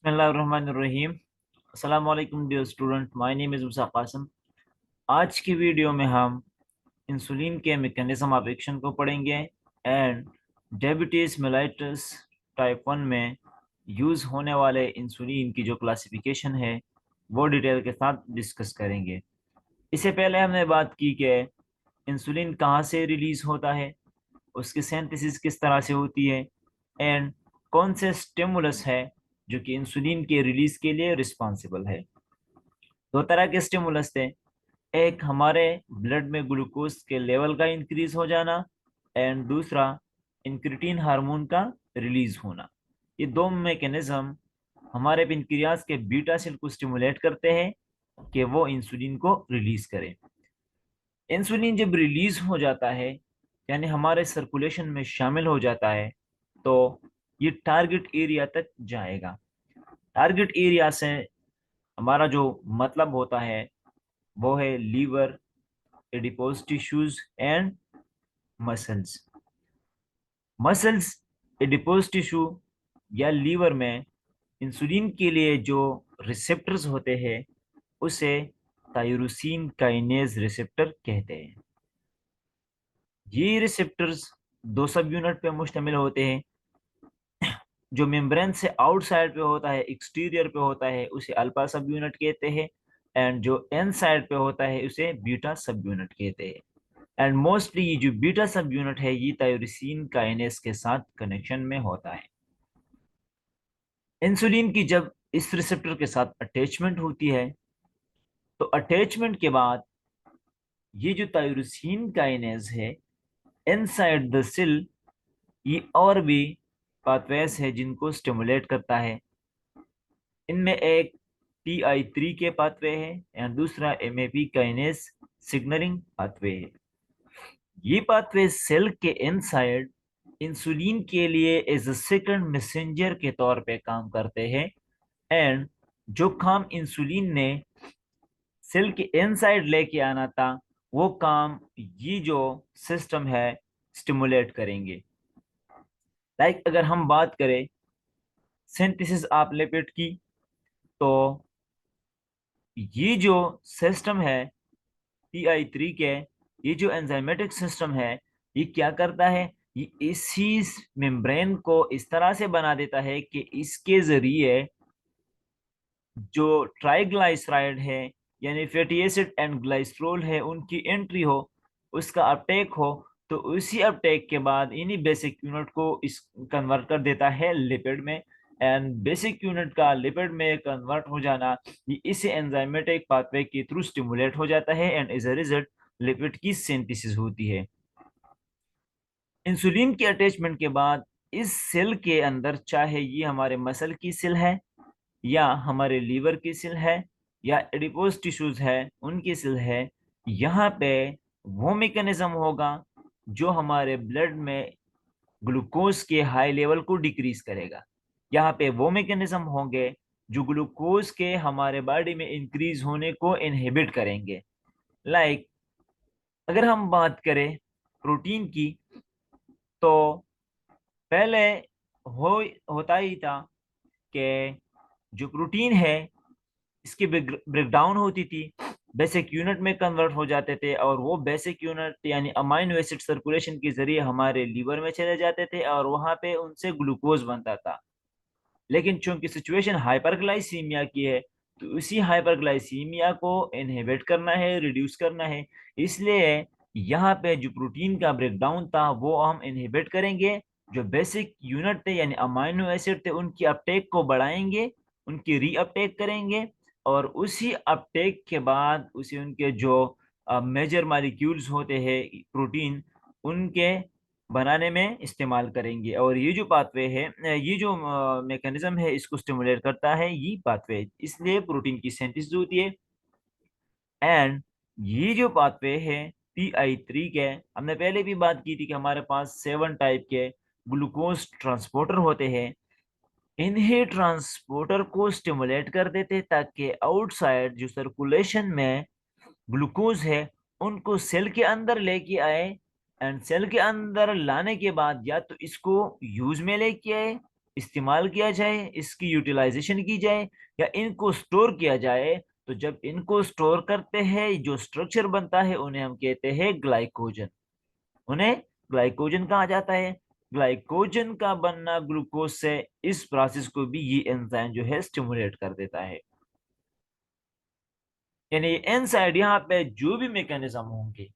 बिस्मिल्लाहिर्रहमानिर्रहीम। अस्सलाम वालेकुम dear student, my name is Musa Qasim. आज की वीडियो में हम इंसुलिन के मैकेनिज्म ऑफ एक्शन को पढ़ेंगे एंड डायबिटीज़ मेलाइटस टाइप 1 में यूज़ होने वाले इंसुलिन की जो क्लासिफिकेशन है वो डिटेल के साथ डिस्कस करेंगे। इससे पहले हमने बात की कि इंसुलिन कहाँ से रिलीज़ होता है, उसकी सिंथेसिस किस तरह से होती है एंड कौन से स्टिमुलस है जो कि इंसुलिन के रिलीज के लिए रिस्पॉन्सिबल है। दो तरह के स्टिमुलस थे, एक हमारे ब्लड में ग्लूकोज के लेवल का इंक्रीज हो जाना एंड दूसरा इंक्रीटिन हार्मोन का रिलीज होना। ये दो मैकेनिज्म हमारे पेनक्रियास के बीटा सेल को स्टिमुलेट करते हैं कि वो इंसुलिन को रिलीज करें। इंसुलिन जब रिलीज हो जाता है यानी हमारे सर्कुलेशन में शामिल हो जाता है तो ये टारगेट एरिया तक जाएगा। टारगेट एरिया से हमारा जो मतलब होता है वो है liver, adipose tissues and muscles. Muscles, adipose tissue या लीवर में इंसुलिन के लिए जो रिसेप्टर्स होते हैं उसे टायरोसिन काइनेज रिसेप्टर कहते हैं। ये रिसेप्टर्स दो सब यूनिट पे मुश्तमिल होते हैं। जो मेम्ब्रेन से आउटसाइड पे होता है, एक्सटीरियर पे होता है, उसे अल्फा सब यूनिट कहते हैं एंड जो इनसाइड पे होता है उसे बीटा सब यूनिट कहते हैं। एंड मोस्टली ये जो बीटा सब यूनिट है ये टायरोसिन काइनेस के साथ कनेक्शन में होता है। इंसुलिन की जब इस रिसेप्टर के साथ अटैचमेंट होती है तो अटैचमेंट के बाद ये जो टायरोसिन काइनेज है इनसाइड द सेल ये और भी पाथवेज है जिनको स्टिमुलेट करता है। इनमें एक TI3 के पाथवे है एंड दूसरा MAP काइनेज सिग्नलिंग पाथवे है। ये पाथवे सेल के इनसाइड इंसुलिन के लिए एज अ सेकंड मैसेंजर के तौर पे काम करते हैं एंड जो काम इंसुलिन ने सेल के इनसाइड लेके आना था वो काम ये जो सिस्टम है स्टिमुलेट करेंगे। लाइक अगर हम बात करें सिंथेसिस ऑफ लिपिड की तो ये जो सिस्टम है TI3 के, ये जो एंजाइमेटिक सिस्टम है ये क्या करता है, ये इसी मेम्ब्रेन को इस तरह से बना देता है कि इसके जरिए जो ट्राइग्लाइसराइड है यानी फैटी एसिड एंड ग्लाइसरोल है उनकी एंट्री हो, उसका अपटेक हो, तो उसी अपटेक के बाद इन्हीं बेसिक यूनिट को इस कन्वर्ट कर देता है लिपिड में एंड बेसिक यूनिट का लिपिड में कन्वर्ट हो जाना ये इस एंजाइमेटिक पाथवे के थ्रू स्टिमुलेट हो जाता है and as a result lipid की सिंथेसिस होती है। इंसुलिन के अटैचमेंट के बाद इस सेल के अंदर, चाहे ये हमारे मसल की सेल है या हमारे लीवर की सेल है या एडिपोज टिश्यूज है उनकी सेल है, यहाँ पे वो मैकेनिज्म होगा जो हमारे ब्लड में ग्लूकोज के हाई लेवल को डिक्रीज करेगा। यहाँ पे वो मैकेनिज्म होंगे जो ग्लूकोज के हमारे बॉडी में इंक्रीज होने को इनहिबिट करेंगे। लाइक अगर हम बात करें प्रोटीन की तो पहले हो होता ही था कि जो प्रोटीन है इसकी ब्रेकडाउन होती थी, बेसिक यूनिट में कन्वर्ट हो जाते थे और वो बेसिक यूनिट यानी अमाइनो एसिड सर्कुलेशन के जरिए हमारे लीवर में चले जाते थे और वहां पे उनसे ग्लूकोज बनता था। लेकिन चूंकि सिचुएशन हाइपरग्लाइसीमिया की है तो उसी हाइपरग्लाइसीमिया को इनहिबिट करना है, रिड्यूस करना है, इसलिए यहाँ पे जो प्रोटीन का ब्रेकडाउन था वो हम इनहिबिट करेंगे। जो बेसिक यूनिट थे यानी अमाइनो एसिड थे उनकी अपटेक को बढ़ाएंगे, उनकी रीअपटेक करेंगे और उसी अपटेक के बाद उसी उनके जो मेजर मॉलिक्यूल्स होते हैं प्रोटीन उनके बनाने में इस्तेमाल करेंगे। और ये जो पाथवे है, ये जो मैकेनिज्म है इसको स्टिमुलेट करता है ये पाथवे, इसलिए प्रोटीन की सिंथेसिस होती है। एंड ये जो पाथवे है TI3 के, हमने पहले भी बात की थी कि हमारे पास 7 टाइप के ग्लूकोज ट्रांसपोर्टर होते हैं। इन्हीं ट्रांसपोर्टर को स्टिमुलेट कर देते ताकि आउटसाइड जो सर्कुलेशन में ग्लूकोज है उनको सेल के अंदर लेके आए एंड सेल के अंदर लाने के बाद या तो इसको यूज में लेके आए इस्तेमाल किया जाए, इसकी यूटिलाइजेशन की जाए, या इनको स्टोर किया जाए। तो जब इनको स्टोर करते हैं, जो स्ट्रक्चर बनता है उन्हें हम कहते हैं ग्लाइकोजन। उन्हें ग्लाइकोजन कहा जाता है। ग्लाइकोजन का बनना ग्लूकोज से, इस प्रोसेस को भी ये एंजाइम जो है स्टिमुलेट कर देता है। यानी इनसाइड यहाँ पे जो भी मैकेनिज्म होंगे,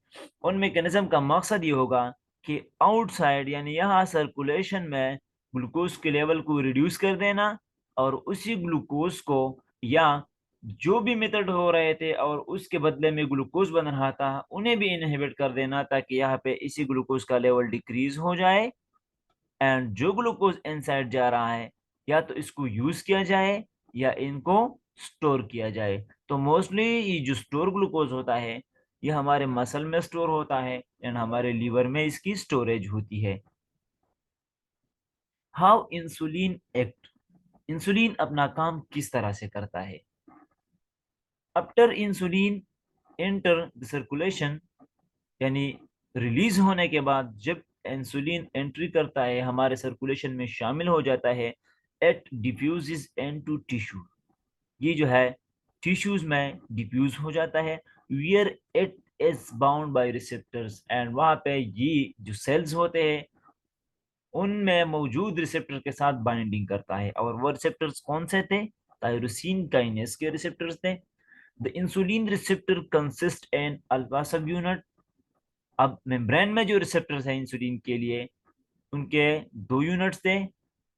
उन मैकेनिज्म का मकसद ये होगा कि आउटसाइड यानी यहाँ सर्कुलेशन में ग्लूकोज के लेवल को रिड्यूस कर देना, और उसी ग्लूकोज को, या जो भी मेथड हो रहे थे और उसके बदले में ग्लूकोज बन रहा था, उन्हें भी इनहिबिट कर देना, ताकि यहाँ पे इसी ग्लूकोज का लेवल डिक्रीज हो जाए। एंड जो ग्लूकोज इनसाइड जा रहा है, या तो इसको यूज किया जाए या इनको स्टोर किया जाए। तो मोस्टली ये जो स्टोर ग्लूकोज होता है, ये हमारे मसल में स्टोर होता है एंड हमारे लीवर में इसकी स्टोरेज होती है। हाउ इंसुलिन एक्ट, इंसुलिन अपना काम किस तरह से करता है। After insulin enter the circulation, यानी रिलीज होने के बाद जब इंसुलिन एंट्री करता है, हमारे सर्कुलेशन में शामिल हो जाता है, इट डिफ्यूजेस इनटू टिश्यू, ये जो है टिश्यूज में डिफ्यूज हो जाता है। Wear it is bound by receptors, and वहां पे ये जो सेल्स होते हैं उनमें मौजूद रिसेप्टर के साथ बाइंडिंग करता है। और वो रिसेप्टर्स कौन से थे? टायरोसिन काइनेस के रिसेप्टर्स थे। The insulin receptor consist in alpha सब यूनिट। अब मेम्ब्रेन में जो रिसेप्टर्स हैं इंसुलिन के लिए, उनके दो यूनिट्स थे।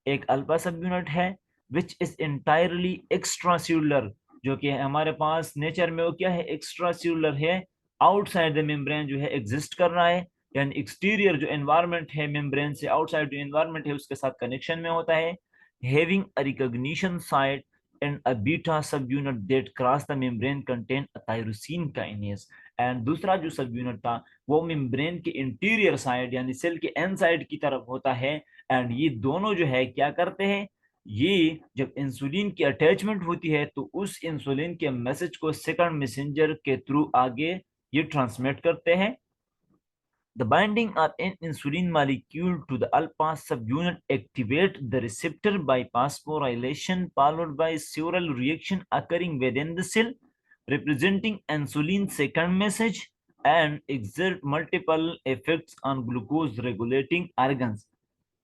एक अल्फा सब यूनिट है which is entirely extra cellular, जो कि हमारे पास नेचर में वो क्या है, एक्स्ट्रा सेलुलर है, आउटसाइड द मेम्ब्रेन जो है एग्जिस्ट कर रहा है। यानी एक्सटीरियर जो एनवायरनमेंट है मेम्ब्रेन से, आउटसाइड जो एनवायरनमेंट है उसके साथ कनेक्शन में होता है। Having a recognition site and a beta सब unit that cross the membrane contain a tyrosine kinase. And दूसरा जो सब यूनिट था वो मेम्ब्रेन के इंटीरियर साइड यानी सेल के एन साइड की तरफ होता है। एंड ये दोनों जो है क्या करते हैं, ये जब इंसुलिन की अटैचमेंट होती है तो उस इंसुलिन के मैसेज को सेकंड मैसेंजर के थ्रू आगे ये ट्रांसमिट करते हैं। The binding of an insulin molecule to the alpha subunit activate the receptor by phosphorylation, followed by several reactions occurring within the cell, representing insulin second message and exert multiple effects on glucose regulating organs.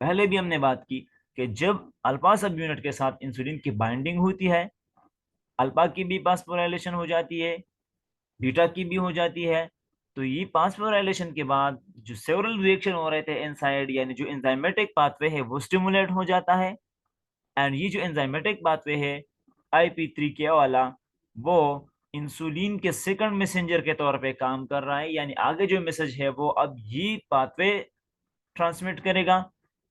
पहले भी हमने बात की कि जब alpha सब unit के साथ इंसुलिन की बाइंडिंग होती है, अल्फा की भी फास्फोराइलेशन हो जाती है, बीटा की भी हो जाती है। तो ये फास्फोराइलेशन के बाद जो सेवरल रिएक्शन हो रहे थे इनसाइड, यानी जो एंजाइमेटिक पाथवे है वो स्टिमुलेट हो जाता है। एंड ये जो एंजाइमेटिक पाथवे है IP3K वाला, वो इंसुलिन के सेकंड मैसेंजर के तौर पे काम कर रहा है। यानी आगे जो मैसेज है वो अब ये पाथवे ट्रांसमिट करेगा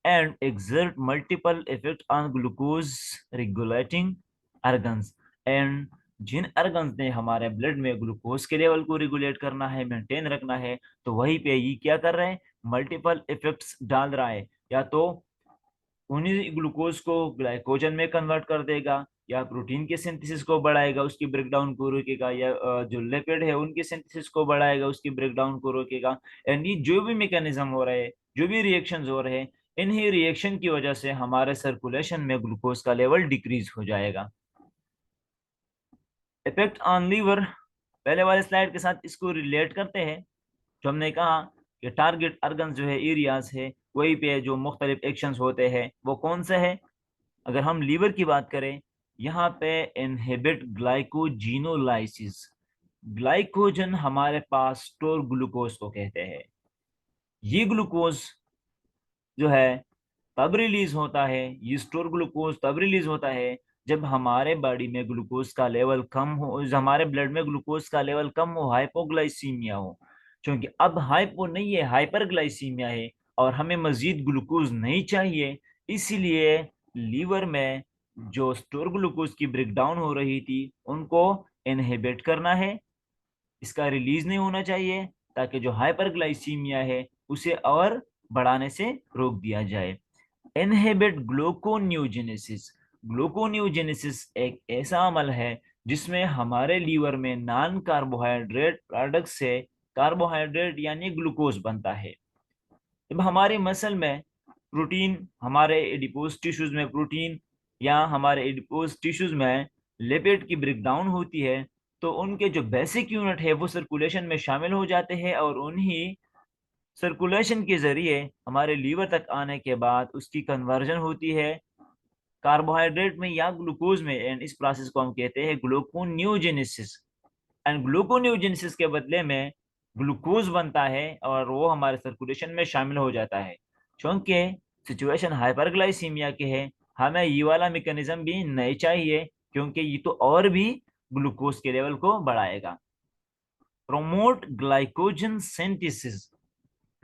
and exert multiple effect on glucose regulating organs। And जिन organs ने हमारे ब्लड में ग्लूकोज के लेवल को रेगुलेट करना है, मेंटेन रखना है, तो वहीं पे ये क्या कर रहे हैं, मल्टीपल इफेक्ट्स डाल रहा है। या तो उन्हीं ग्लूकोज को ग्लाइकोजन में कन्वर्ट कर देगा, या प्रोटीन के सिंथेसिस को बढ़ाएगा, उसकी ब्रेकडाउन को रोकेगा, या जो लिपिड है उनके सिंथेसिस को बढ़ाएगा, उसकी ब्रेकडाउन को रोकेगा। एंड ये जो भी मैकेनिज्म हो रहे हैं, जो भी रिएक्शंस हो रहे हैं, इन्हीं रिएक्शन की वजह से हमारे सर्कुलेशन में ग्लूकोज का लेवल डिक्रीज हो जाएगा। इफेक्ट ऑन लीवर, पहले वाले स्लाइड के साथ इसको रिलेट करते हैं। जो हमने कहा कि टारगेट अर्गन जो है, एरियाज है, वही पे जो मुख्तलिफ एक्शंस होते हैं वो कौन से है। अगर हम लीवर की बात करें, यहाँ पे इनहिबिट ग्लाइकोजिनोलाइसिस, ग्लाइकोजन हमारे पास स्टोर ग्लूकोज को कहते हैं। ये ग्लूकोज जो है तब रिलीज होता है, ये स्टोर ग्लूकोज तब रिलीज होता है जब हमारे बॉडी में ग्लूकोज का लेवल कम हो, जब हमारे ब्लड में ग्लूकोज का लेवल कम हो, हाइपोग्लाइसीमिया हो। क्योंकि अब हाइपो नहीं है, हाइपरग्लाइसीमिया है और हमें मजीद ग्लूकोज नहीं चाहिए। इसीलिए लीवर में जो स्टोर ग्लूकोज की ब्रेकडाउन हो रही थी उनको इनहिबिट करना है, इसका रिलीज नहीं होना चाहिए, ताकि जो हाइपरग्लाइसीमिया है उसे और बढ़ाने से रोक दिया जाए। इनहिबिट ग्लूकोन्यूजेनेसिस, ग्लूकोन्यूजेनेसिस एक ऐसा अमल है जिसमें हमारे लीवर में नॉन कार्बोहाइड्रेट प्रोडक्ट से कार्बोहाइड्रेट यानी ग्लूकोज बनता है। जब हमारे मसल में प्रोटीन हमारे एडिपोज टिश्यूज में प्रोटीन या हमारे एडिपोज टिश्यूज में लिपिड की ब्रेकडाउन होती है, तो उनके जो बेसिक यूनिट है वो सर्कुलेशन में शामिल हो जाते हैं और उन्हीं सर्कुलेशन के जरिए हमारे लीवर तक आने के बाद उसकी कन्वर्जन होती है कार्बोहाइड्रेट में या ग्लूकोज में, एंड इस प्रोसेस को हम कहते हैं ग्लूकोनियोजेनेसिस। एंड ग्लूकोनियोजेनेसिस के बदले में ग्लूकोज बनता है और वो हमारे सर्कुलेशन में शामिल हो जाता है। क्योंकि सिचुएशन हाइपरग्लाइसीमिया के है, हमें ये वाला मैकेनिज्म भी नहीं चाहिए, क्योंकि ये तो और भी ग्लूकोज के लेवल को बढ़ाएगा। Promote glycogen synthesis,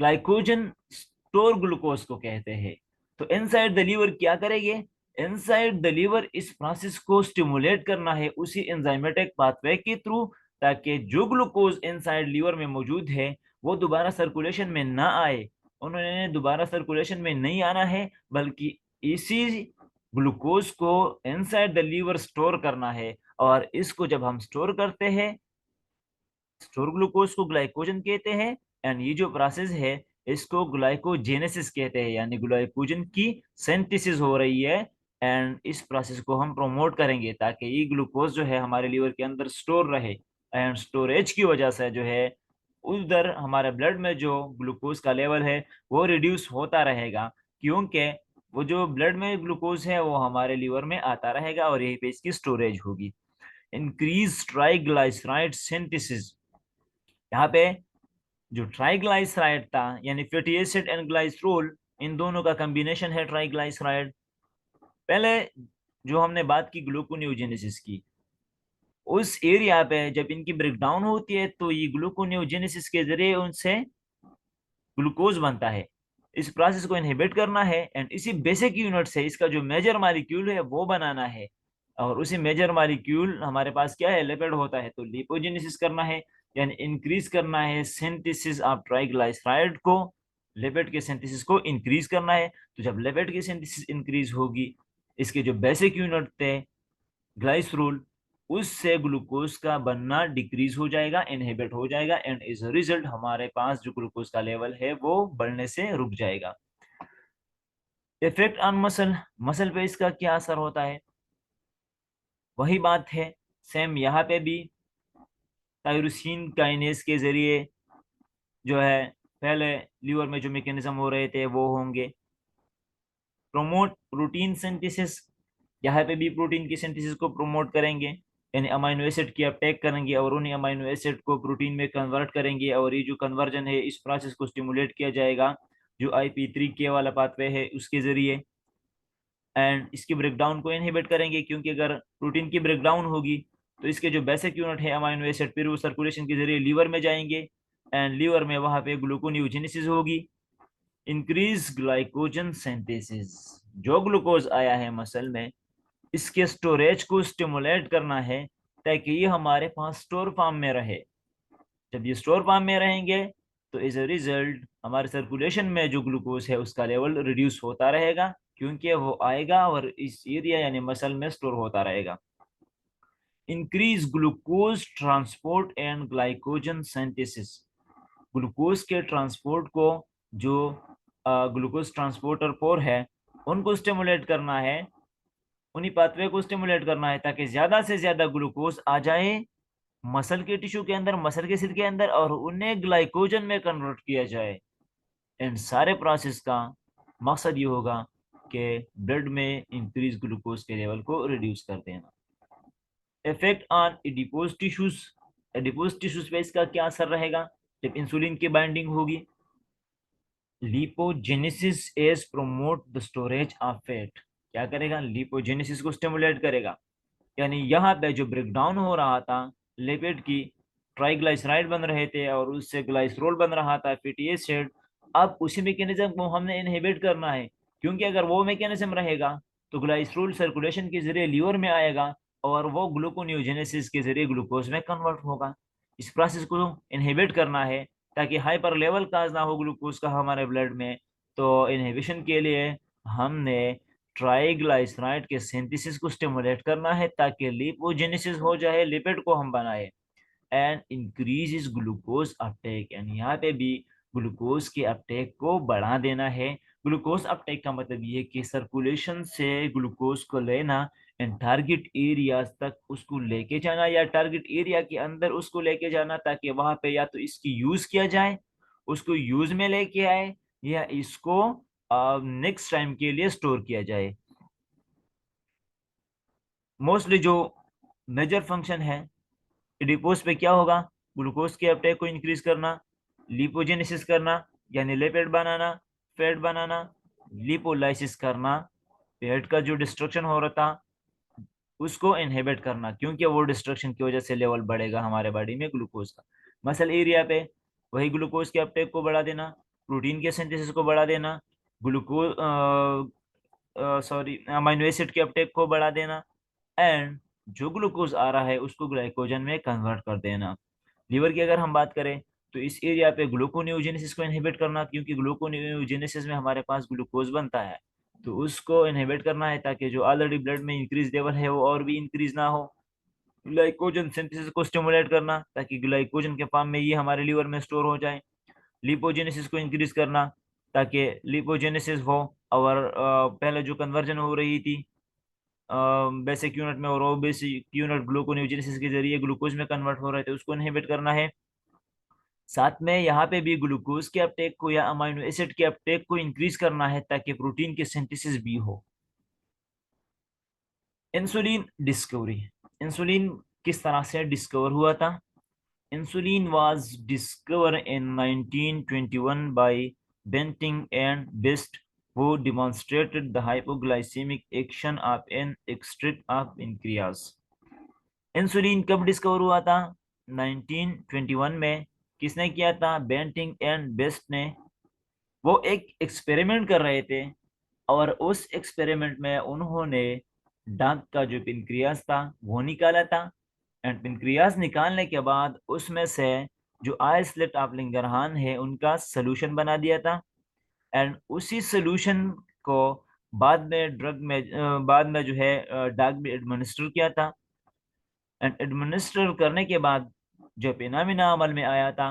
glycogen store glucose को कहते हैं। तो इनसाइड द लीवर क्या करेंगे, इनसाइड द लीवर इस प्रोसेस को स्टिमुलेट करना है उसी एंजाइमेटिक पाथवे के थ्रू, ताकि जो ग्लूकोज इनसाइड लीवर में मौजूद है वो दोबारा सर्कुलेशन में ना आए। उन्होंने दोबारा सर्कुलेशन में नहीं आना है, बल्कि इसी ग्लूकोज को इनसाइड द लीवर स्टोर करना है। और इसको जब हम स्टोर करते हैं, स्टोर ग्लूकोज को ग्लाइकोजन कहते हैं, एंड ये जो प्रोसेस है इसको ग्लाइकोजेनेसिस कहते हैं, यानी ग्लाइकोजन की सिंथेसिस हो रही है। एंड इस प्रोसेस को हम प्रमोट करेंगे ताकि ये ग्लूकोज जो है हमारे लीवर के अंदर स्टोर रहे। एंड स्टोरेज की वजह से जो है उधर हमारे ब्लड में जो ग्लूकोज का लेवल है वो रिड्यूस होता रहेगा, क्योंकि वो जो ब्लड में ग्लूकोज है वो हमारे लीवर में आता रहेगा और यहीं पे इसकी स्टोरेज होगी। इंक्रीज ट्राइग्लाइसराइड सिंथेसिस, यहाँ पे जो ट्राइग्लाइसराइड था यानी फैटी एसिड एंड ग्लाइसरोल, इन दोनों का कॉम्बिनेशन है ट्राइग्लाइसराइड। पहले जो हमने बात की ग्लूकोनियोजेनेसिस की, उस एरिया पे जब इनकी ब्रेकडाउन होती है तो ये ग्लूकोनियोजेनेसिस के जरिए उनसे ग्लूकोज बनता है। इस प्रोसेस को इनहिबिट करना है एंड इसी बेसिक यूनिट से इसका जो मेजर मॉलिक्यूल है वो बनाना है। और उसी मेजर मॉलिक्यूल हमारे पास क्या है, लिपिड होता है। तो लिपोजेनेसिस करना है यानी इंक्रीज करना है सिंथेसिस ऑफ ट्राइग्लाइसराइड को, लिपिड के सिंथेसिस को इंक्रीज करना है। तो जब लिपिड की सिंथेसिस इंक्रीज होगी, इसके जो बेसिक यूनिट थे ग्लाइसरोल, उससे ग्लूकोज का बनना डिक्रीज हो जाएगा, इनहिबिट हो जाएगा, एंड एज अ रिजल्ट हमारे पास जो ग्लूकोज का लेवल है वो बढ़ने से रुक जाएगा। इफेक्ट ऑन मसल, मसल पे इसका क्या असर होता है, वही बात है सेम यहाँ पे भी। टायरोसिन काइनेज के जरिए जो है पहले लीवर में जो मैकेनिज्म हो रहे थे वो होंगे। प्रोमोट प्रोटीन सिंथेसिस, यहाँ पे भी प्रोटीन की सिंथेसिस को प्रोमोट करेंगे, यानी अमाइनो एसिड की अपटेक करेंगे और उन्हीं अमाइनो एसिड को प्रोटीन में कन्वर्ट करेंगे। और ये जो कन्वर्जन है इस प्रोसेस को स्टिमुलेट किया जाएगा जो IP3K वाला पाथवे है उसके जरिए। एंड इसकी ब्रेकडाउन को इनहिबिट करेंगे, क्योंकि अगर प्रोटीन की ब्रेकडाउन होगी तो इसके जो बेसिक यूनिट है अमाइनो एसिड फिर वो सर्कुलेशन के जरिए लीवर में जाएंगे, एंड लीवर में वहां पे ग्लूकोनियोजेनेसिस होगी। इंक्रीज ग्लाइकोजन सिंथेसिस, जो ग्लूकोज आया है मसल में इसके स्टोरेज को स्टिमुलेट करना है ताकि ये हमारे पास स्टोर फॉर्म में रहे। जब ये स्टोर फॉर्म में रहेंगे तो एज अ रिजल्ट हमारे सर्कुलेशन में जो ग्लूकोज है उसका लेवल रिड्यूस होता रहेगा, क्योंकि वो आएगा और इस एरिया यानी मसल में स्टोर होता रहेगा। Increase glucose transport and glycogen synthesis, glucose के ट्रांसपोर्ट को जो ग्लूकोज ट्रांसपोर्टर 4 है उनको स्टिमुलेट करना है, उन्हीं पाथवे को स्टिमुलेट करना है ताकि ज्यादा से ज्यादा ग्लूकोज आ जाए मसल के टिश्यू के अंदर, मसल के सेल के अंदर, और उन्हें ग्लाइकोजन में कन्वर्ट किया जाए। इन सारे प्रोसेस का मकसद ये होगा कि ब्लड में इंक्रीज ग्लूकोज के लेवल को रिड्यूस कर देना। Effect on adipose tissues, adipose tissues पे इसका क्या असर रहेगा जब इंसुलिन की बाइंडिंग होगी। Lipogenesis is promote the storage of fat, क्या करेगा, लिपोजेनेसिस को स्टिमुलेट करेगा। यानी यहाँ पे जो ब्रेकडाउन हो रहा था लिपिड की, ट्राइग्लाइसराइड बन रहे थे और उससे ग्लाइसरोल बन रहा था फैटी एसिड, अब उसी मैकेनिज्म को हमने इनहिबिट करना है, क्योंकि अगर वो मैकेनिज्म रहेगा तो ग्लाइसरोल सर्कुलेशन के जरिए लीवर में आएगा और वो ग्लूकोनियोजेनेसिस के जरिए ग्लूकोज में कन्वर्ट होगा। इस प्रोसेस को इनहिबिट करना है ताकि हाइपर लेवल काज ना हो ग्लूकोज का हमारे ब्लड में। तो इनहिबिशन के लिए हमने ट्राइग्लाइसराइड के सिंथेसिस को स्टिमुलेट करना है ताकि लिपोजेनेसिस हो जाए, लिपिड को हम बनाए। And increase is glucose Uptake, यानी यहाँ पे भी ग्लूकोज के अपटेक को बढ़ा देना है, ग्लूकोज अपटेक का मतलब ये है कि सर्कुलेशन से ग्लूकोज को लेना एंड टारगेट एरियाज तक उसको लेके जाना, या टारगेट एरिया के अंदर उसको लेके जाना, ताकि वहां पे या तो इसकी यूज किया जाए, उसको यूज में लेके आए, या इसको नेक्स्ट टाइम के लिए स्टोर किया जाए। मोस्टली जो मेजर फंक्शन है एडिपोज पे क्या होगा, ग्लूकोज के अपटेक को इंक्रीज करना, लिपोजेनेसिस करना यानी लिपिड बनाना, फैट बनाना, लिपोलाइसिस करना, फैट का जो डिस्ट्रक्शन हो रहा था उसको इनहिबिट करना, क्योंकि वो डिस्ट्रक्शन की वजह से लेवल बढ़ेगा हमारे बॉडी में ग्लूकोज का। मसल एरिया पे वही ग्लूकोज के अपटेक को बढ़ा देना, प्रोटीन के सिंथेसिस को बढ़ा देना, ग्लूकोज सॉरी अमीनो एसिड के अपटेक को बढ़ा देना, एंड जो ग्लूकोज आ रहा है उसको ग्लाइकोजन में कन्वर्ट कर देना। लीवर की अगर हम बात करें तो इस एरिया पे ग्लूकोनियोजेनेसिस को इनहिबिट करना, क्योंकि ग्लूकोनियोजेनेसिस में हमारे पास ग्लूकोज बनता है, तो उसको इनहिबिट करना है ताकि जो ऑलरेडी ब्लड में इंक्रीज लेवल है वो और भी इंक्रीज ना हो। ग्लाइकोजन सिंथेसिस को स्टिमुलेट करना ताकि ग्लाइकोजन के फॉर्म में ये हमारे लीवर में स्टोर हो जाए। लिपोजेनेसिस को इंक्रीज करना ताकि लिपोजेनेसिस हो, और पहले जो कन्वर्जन हो रही थी बेसिक यूनिट में, और वो बेसिक यूनिट ग्लूकोनियोजेनेसिस के जरिए ग्लूकोज में कन्वर्ट हो रहे थे, उसको इनहिबिट करना है। साथ में यहाँ पे भी ग्लूकोज के अपटेक को या अमाइनो एसिड के अपटेक को इंक्रीज करना है ताकि प्रोटीन की सिंथेसिस भी हो। इंसुलिन डिस्कवरी, इंसुलिन किस तरह से डिस्कवर हुआ था? Insulin was discover in 1921 by Banting and Best, who demonstrated the hypoglycemic action of an extract of pancreas। Insulin कब डिस्कवर हुआ था? 1921 में। किसने किया था? बेंटिंग एंड बेस्ट ने। वो एक एक्सपेरिमेंट कर रहे थे, और उस एक्सपेरिमेंट में उन्होंने डाक का जो पेनक्रियास था वो निकाला था, एंड पेनक्रियास निकालने के बाद उसमें से जो आइसलेट ऑफ लैंगरहान है उनका सोल्यूशन बना दिया था, एंड उसी सोल्यूशन को बाद में जो है डाक में एडमिनिस्टर किया था, एंड एडमिनिस्टर करने के बाद जो पेनामिना अमल में आया था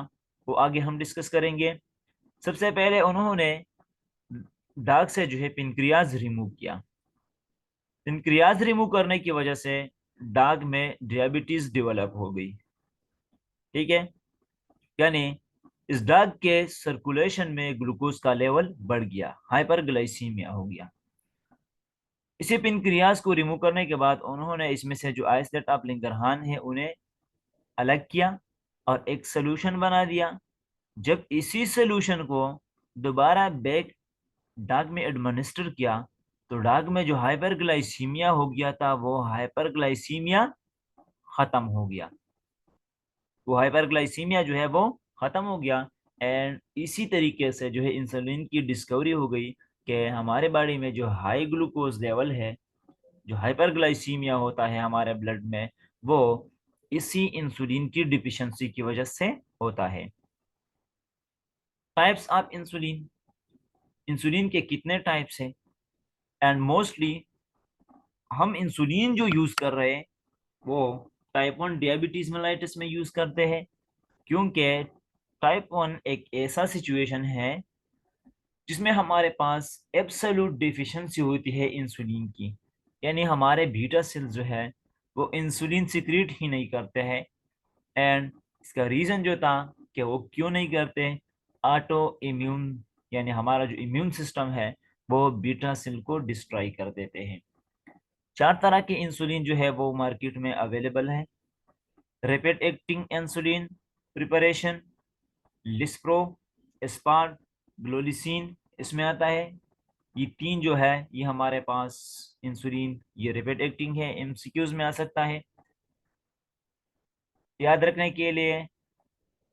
वो आगे हम डिस्कस करेंगे। सबसे पहले उन्होंने डाग से जो है पेनक्रियाज रिमूव किया। पेनक्रियाज रिमूव करने की वजह से डाग में डायबिटीज डेवलप हो गई। ठीक है, यानी इस डाग के सर्कुलेशन में ग्लूकोज का लेवल बढ़ गया, हाइपरग्लाइसीमिया हो गया। इसी पेनक्रियाज को रिमूव करने के बाद उन्होंने इसमें से जो आइसलेट ऑफ लैंगरहान है उन्हें अलग किया और एक सोल्यूशन बना दिया। जब इसी सोल्यूशन को दोबारा बैक डाग में एडमिनिस्टर किया तो डाग में जो हाइपरग्लाइसीमिया हो गया था वो हाइपरग्लाइसीमिया खत्म हो गया, वो हाइपरग्लाइसीमिया जो है वो खत्म हो गया। एंड इसी तरीके से जो है इंसुलिन की डिस्कवरी हो गई कि हमारे बॉडी में जो हाई ग्लूकोज लेवल है, जो हाइपरग्लाइसीमिया होता है हमारे ब्लड में, वो इसी इंसुलिन की डिफिशियंसी की वजह से होता है। टाइप्स ऑफ इंसुलिन, इंसुलिन के कितने टाइप्स हैं? एंड मोस्टली हम इंसुलिन जो यूज कर रहे हैं वो टाइप 1 डायबिटीज मेलाइटिस में यूज करते हैं, क्योंकि टाइप 1 एक ऐसा सिचुएशन है जिसमें हमारे पास एब्सोल्यूट डिफिशियंसी होती है इंसुलिन की, यानी हमारे बीटा सेल जो है वो इंसुलिन सिक्रीट ही नहीं करते हैं। एंड इसका रीज़न जो था कि वो क्यों नहीं करते, ऑटो इम्यून, यानी हमारा जो इम्यून सिस्टम है वो बीटा सेल को डिस्ट्रॉय कर देते हैं। 4 तरह के इंसुलिन जो है वो मार्केट में अवेलेबल है। Rapid acting insulin preparation, lispro, aspart, glulisine इसमें आता है। ये 3 जो है ये हमारे पास इंसुलिन, ये रैपिड एक्टिंग है, एमसीक्यूज में आ सकता है। याद रखने के लिए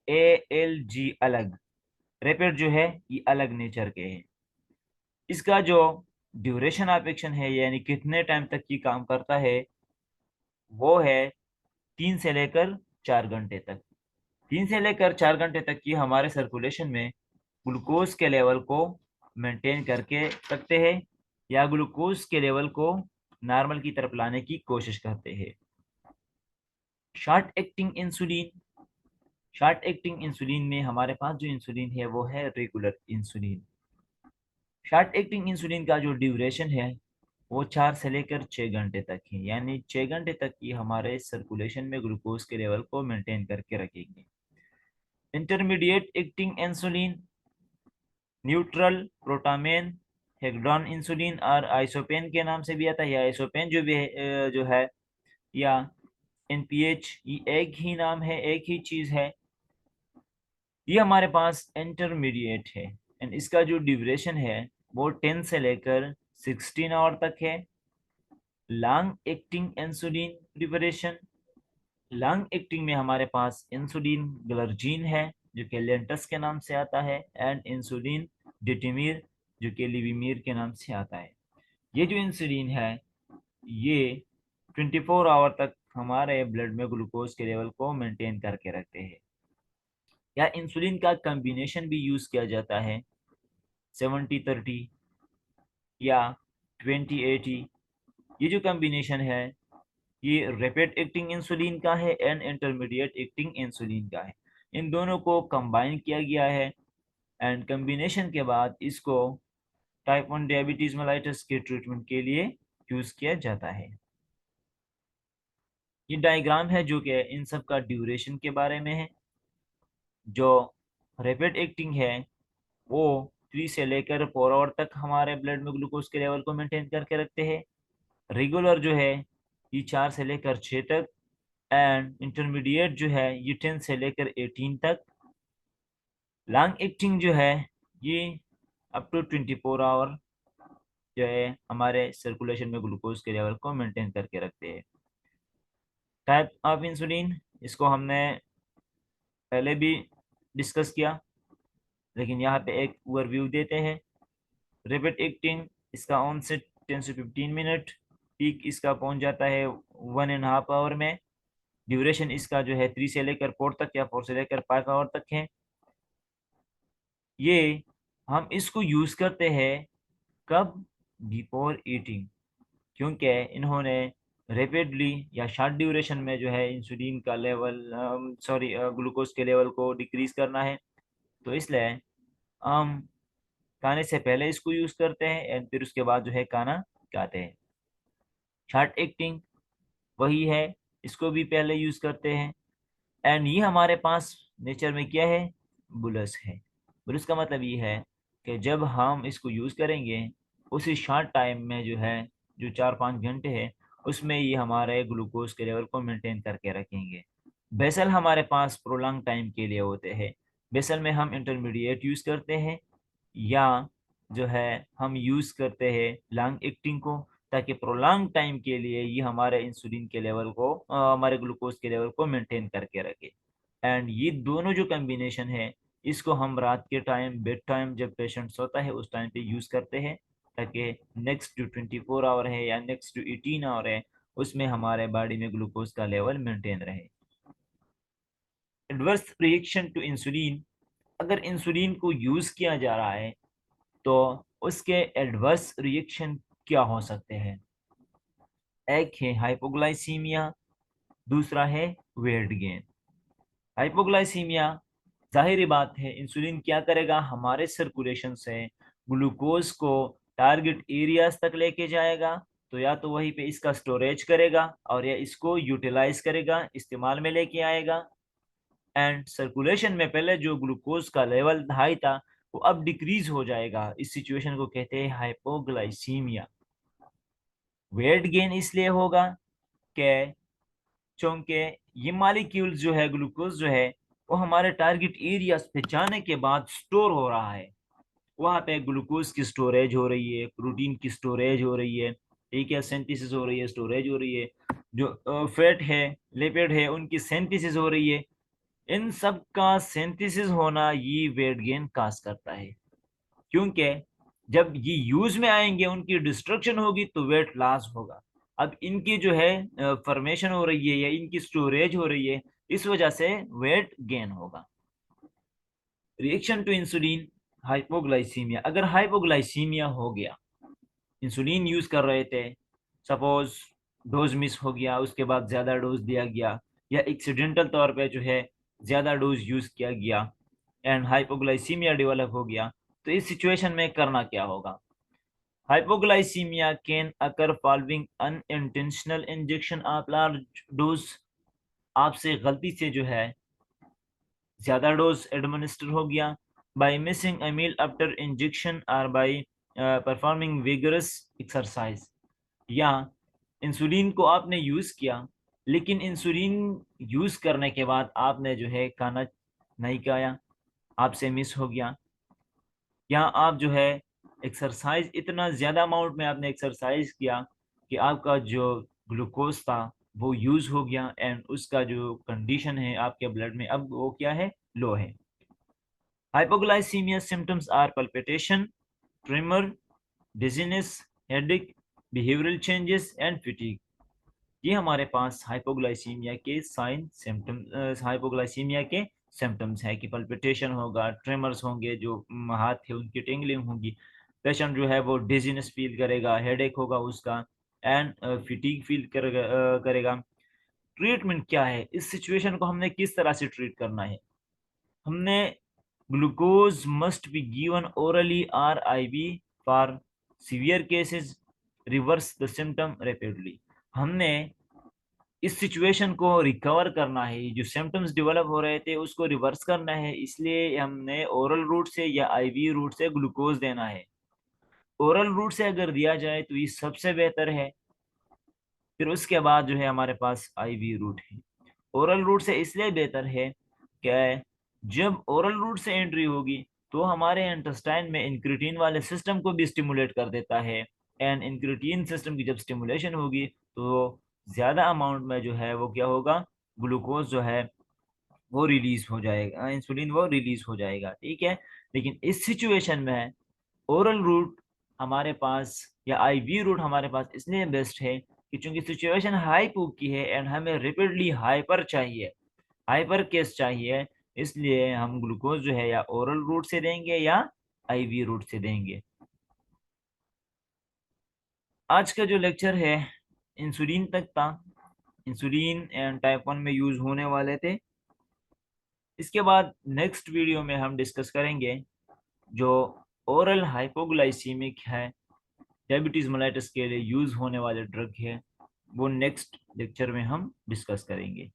ए एल जी अलग, रैपिड जो है ये अलग नेचर के हैं। इसका जो ड्यूरेशन ऑफ एक्शन है यानी कितने टाइम तक ये काम करता है वो है 3 से लेकर 4 घंटे तक। 3 से लेकर 4 घंटे तक ये हमारे सर्कुलेशन में ग्लूकोज के लेवल को मेंटेन करके रखते हैं, या ग्लूकोज के लेवल को नॉर्मल की तरफ लाने की कोशिश करते हैं। Short acting insulin, short acting insulin में हमारे पास जो इंसुलिन है वो है regular insulin. Short acting insulin का जो ड्यूरेशन है वो 4 से लेकर 6 घंटे तक है, यानी 6 घंटे तक ये हमारे सर्कुलेशन में ग्लूकोज के लेवल को मेंटेन करके रखेंगे। Intermediate acting insulin neutral protamine hagedorn insulin और आइसोपेन के नाम से भी आता है, या आइसोपेन जो भी है, जो है, या एनपीएच, ये एक ही नाम है, एक ही चीज है। ये हमारे पास इंटरमीडिएट है एंड इसका जो ड्यूरेशन है वो 10 से लेकर 16 आवर तक है। Long acting insulin preparation, long acting में हमारे पास इंसुलिन ग्लर्जीन है जो कि लेंटस के नाम से आता है, एंड इंसुलिन डिटिमिर जो कि लिविमीर के नाम से आता है। ये जो इंसुलिन है ये 24 आवर तक हमारे ब्लड में ग्लूकोज के लेवल को मेंटेन करके रखते हैं। या इंसुलिन का कॉम्बिनेशन भी यूज किया जाता है, 70-30 या 20-80। ये जो कॉम्बिनेशन है ये रैपिड एक्टिंग इंसुलिन का है एंड इंटरमीडिएट एक्टिंग इंसुलिन का है। इन दोनों को कंबाइन किया गया है एंड कॉम्बिनेशन के बाद इसको टाइप 1 डायबिटीज मेलाइटस के ट्रीटमेंट के लिए यूज किया जाता है। ये डायग्राम है जो कि इन सब का ड्यूरेशन के बारे में है। जो रैपिड एक्टिंग है वो 3 से लेकर 4 आवर तक हमारे ब्लड में ग्लूकोज के लेवल को मेंटेन करके रखते हैं। रेगुलर जो है ये 4 से लेकर 6 तक, एंड इंटरमीडिएट जो है ये 10 से लेकर 18 तक। लॉन्ग एक्टिंग जो है ये अप टू 24 आवर जो है हमारे सर्कुलेशन में ग्लूकोज के लेवल को मेंटेन करके रखते हैं। टाइप ऑफ इंसुलिन, इसको हमने पहले भी डिस्कस किया, लेकिन यहाँ पे एक ओवरव्यू देते हैं। रैपिड एक्टिंग, इसका ऑनसेट 10 से 15 मिनट, पीक इसका पहुंच जाता है 1.5 आवर में। ड्यूरेशन इसका जो है 3 से लेकर 4 तक या 4 से लेकर 5 आवर तक है। ये हम इसको यूज करते हैं कब? बिफोर ईटिंग, क्योंकि इन्होंने रैपिडली या शॉर्ट ड्यूरेशन में जो है इंसुलिन का लेवल, ग्लूकोज के लेवल को डिक्रीज करना है, तो इसलिए हम खाने से पहले इसको यूज करते हैं एंड फिर उसके बाद जो है खाना खाते हैं। शॉर्ट एक्टिंग वही है, इसको भी पहले यूज करते हैं एंड ये हमारे पास नेचर में क्या है? बुलस है। बुलस का मतलब ये है कि जब हम इसको यूज करेंगे उसी शॉर्ट टाइम में जो है, जो 4-5 घंटे है, उसमें ये हमारे ग्लूकोज के लेवल को मेंटेन करके रखेंगे। बेसल हमारे पास प्रोलॉन्ग टाइम के लिए होते हैं। बेसल में हम इंटरमीडिएट यूज करते हैं या जो है हम यूज करते हैं लॉन्ग एक्टिंग को, ताकि प्रोलॉन्ग टाइम के लिए ये हमारे इंसुलिन के लेवल को, हमारे ग्लूकोज के लेवल को मेंटेन करके रखे। एंड ये दोनों जो कॉम्बिनेशन है इसको हम रात के टाइम, बेड टाइम, जब पेशेंट सोता है उस टाइम पे यूज करते हैं, ताकि नेक्स्ट जो 24 आवर है या नेक्स्ट जो 18 आवर है उसमें हमारे बॉडी में ग्लूकोज का लेवल मेंटेन रहे। एडवर्स रिएक्शन टू इंसुलिन, अगर इंसुलिन को यूज किया जा रहा है तो उसके एडवर्स रिएक्शन क्या हो सकते हैं? एक है हाइपोग्लाइसीमिया, दूसरा है वेट गेन। हाइपोग्लाइसीमिया, जाहिर बात है इंसुलिन क्या करेगा, हमारे सर्कुलेशन से ग्लूकोज को टारगेट एरियाज तक लेके जाएगा, तो या तो वहीं पे इसका स्टोरेज करेगा और या इसको यूटिलाइज करेगा, इस्तेमाल में लेके आएगा। एंड सर्कुलेशन में पहले जो ग्लूकोज का लेवल हाई था वो अब डिक्रीज हो जाएगा। इस सिचुएशन को कहते हैं हाइपोग्लाइसीमिया। वेट गेन इसलिए होगा कि चूंकि ये मालिक्यूल्स जो है, ग्लूकोज जो है, वो हमारे टारगेट एरियाज पे जाने के बाद स्टोर हो रहा है। वहां पे ग्लूकोज की स्टोरेज हो रही है, प्रोटीन की स्टोरेज हो रही है, ठीक है, सिंथेसिस हो रही है, स्टोरेज हो रही है, जो फैट है, लिपिड है, उनकी सिंथेसिस हो रही है। इन सब का सिंथेसिस होना ये वेट गेन काज करता है, क्योंकि जब ये यूज में आएंगे उनकी डिस्ट्रक्शन होगी तो वेट लॉस होगा। अब इनकी जो है फॉर्मेशन हो रही है या इनकी स्टोरेज हो रही है, इस वजह से वेट गेन होगा। रिएक्शन टू इंसुलिन हाइपोग्लाइसीमिया, अगर हाइपोग्लाइसीमिया हो गया, इंसुलिन यूज कर रहे थे, सपोज डोज मिस हो गया, उसके बाद ज्यादा डोज दिया गया, या एक्सीडेंटल तौर पे जो है ज्यादा डोज यूज किया गया एंड हाइपोग्लाइसीमिया डेवलप हो गया, तो इस सिचुएशन में करना क्या होगा? Hypoglycaemia can occur following unintentional injection of large dose. आपसे गलती से जो है ज्यादा डोज एडमिनिस्टर हो गया, by missing a meal after injection और बाय परफॉर्मिंग विगरस एक्सरसाइज, या इंसुलिन को आपने यूज किया लेकिन इंसुलिन यूज करने के बाद आपने जो है खाना नहीं खाया, आपसे मिस हो गया, या आप जो है एक्सरसाइज इतना ज़्यादा अमाउंट में आपने एक्सरसाइज किया कि आपका जो ग्लूकोज था वो यूज़ हो गया एंड उसका जो कंडीशन है आपके ब्लड में अब वो क्या है, लो है। Hypoglycaemia symptoms are palpitation, tremor, dizziness, headache, behavioural changes and fatigue. ये हमारे पास हाइपोग्लाइसीमिया के साइन सिम्टम्स, हाइपोग्लाइसीमिया के सिम्टम्स है कि पल्पिटेशन होगा, ट्रेमर्स होंगे, जो हाथ थे उनकी टिंगलिंग होगी, पेशेंट जो है वो डिजीनेस फील करेगा, हेडेक होगा उसका, एंड फिटीग फील करेगा। ट्रीटमेंट क्या है, इस सिचुएशन को हमने किस तरह से ट्रीट करना है? हमने glucose must be given orally or IV for severe cases, reverse the symptom rapidly. हमने इस सिचुएशन को रिकवर करना है, जो सिम्टम्स डेवलप हो रहे थे उसको रिवर्स करना है, इसलिए हमने ओरल रूट से या आईवी रूट से ग्लूकोज देना है। ओरल रूट से अगर दिया जाए तो ये सबसे बेहतर है, फिर उसके बाद जो है हमारे पास आईवी रूट है। ओरल रूट से इसलिए बेहतर है कि जब ओरल रूट से एंट्री होगी तो हमारे इंटेस्टाइन में इंक्रेटीन वाले सिस्टम को भी स्टिमुलेट कर देता है, एंड इंक्रेटीन सिस्टम की जब स्टिमुलेशन होगी तो ज़्यादा अमाउंट में जो है वो क्या होगा, ग्लूकोज जो है वो रिलीज हो जाएगा, इंसुलिन वो रिलीज हो जाएगा, ठीक है। लेकिन इस सिचुएशन में ओरल रूट हमारे पास या आईवी रूट हमारे पास इसलिए बेस्ट है कि चूंकि सिचुएशन हाइपो की है एंड हमें रिपीटली हाइपर चाहिए, हाइपर केस चाहिए, इसलिए हम ग्लूकोज जो है या ओरल रूट से देंगे या आईवी रूट से देंगे। आज का जो लेक्चर है इंसुलिन तक था, इंसुलिन एंड टाइप 1 में यूज होने वाले थे। इसके बाद नेक्स्ट वीडियो में हम डिस्कस करेंगे जो ओरल हाइपोग्लाइसीमिक है, डायबिटीज मेलाइटस के लिए यूज होने वाले ड्रग है, वो नेक्स्ट लेक्चर में हम डिस्कस करेंगे।